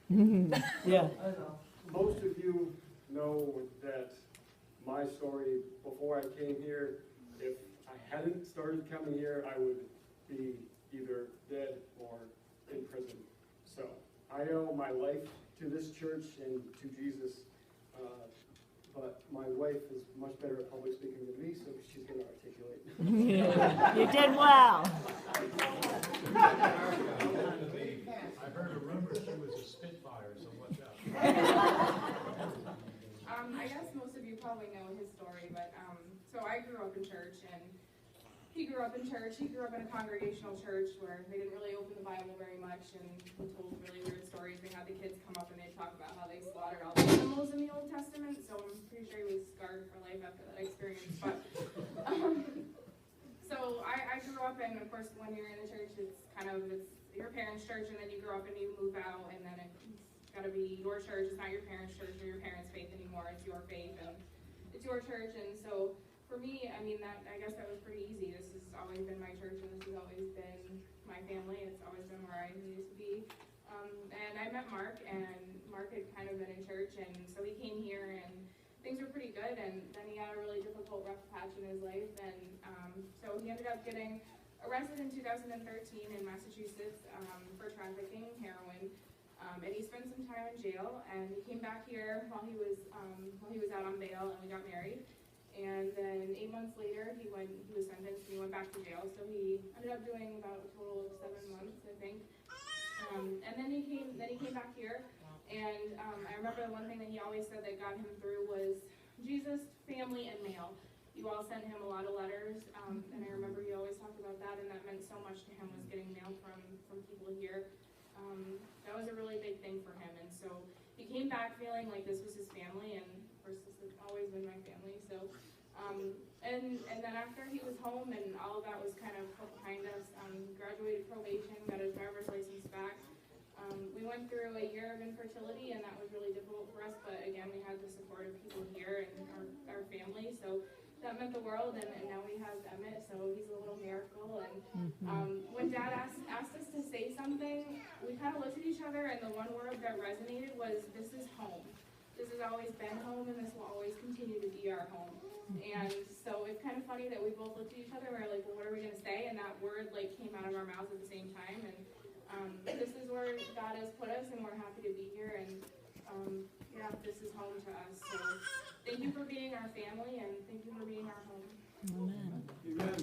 Yeah. Most of you know that my story before I came here, if I hadn't started coming here, I would be either dead or in prison. So I owe my life to this church and to Jesus, but my wife is much better at public speaking than me, so she's going to articulate. You did well. I heard a rumor she was a Spitfire, so watch out. I guess most of you probably know his story, but so I grew up in church, and he grew up in church. He grew up in a congregational church where they didn't really open the Bible very much, and he told really weird stories. They had the kids come up and they'd talk about how they slaughtered all the animals in the Old Testament, so I'm pretty sure he was scarred for life after that experience. But so I grew up, and of course when you're in the church, it's your parents' church, and then you grow up and you move out, and then it's got to be your church. It's not your parents' church or your parents' faith anymore. It's your faith, and it's your church. And so for me, I mean, I guess that was pretty easy. This has always been my church, and this has always been my family. It's always been where I needed to be. And I met Mark, and Mark had kind of been in church, and so he came here, and things were pretty good. And then he had a really difficult, rough patch in his life, and so he ended up getting arrested in 2013 in Massachusetts for trafficking heroin. And he spent some time in jail, and he came back here while he was out on bail, and we got married. And then 8 months later, he was sentenced, and he went back to jail. So he ended up doing about a total of 7 months, I think. And then he came back here, and I remember the one thing that he always said that got him through was Jesus, family, and mail. You all sent him a lot of letters, and I remember he always talked about that, and that meant so much to him, was getting mail from people here. That was a really big thing for him, and so he came back feeling like this was his family, and of course this has always been my family. So, and then after he was home and all of that was kind of put behind us, graduated probation, got his driver's license back. We went through a year of infertility, and that was really difficult for us. But again, we had the support of people here and our family, so that meant the world. And now we have Emmett, so he's a little miracle. And when Dad asked us to say something, we kind of looked at each other, and the one word that resonated was, "This is home." This has always been home, and this will always continue to be our home. And so it's kind of funny that we both looked at each other and we were like, well, what are we going to say? And that word came out of our mouths at the same time. And this is where God has put us, and we're happy to be here. And yeah, this is home to us. So thank you for being our family, and thank you for being our home. Amen. Amen.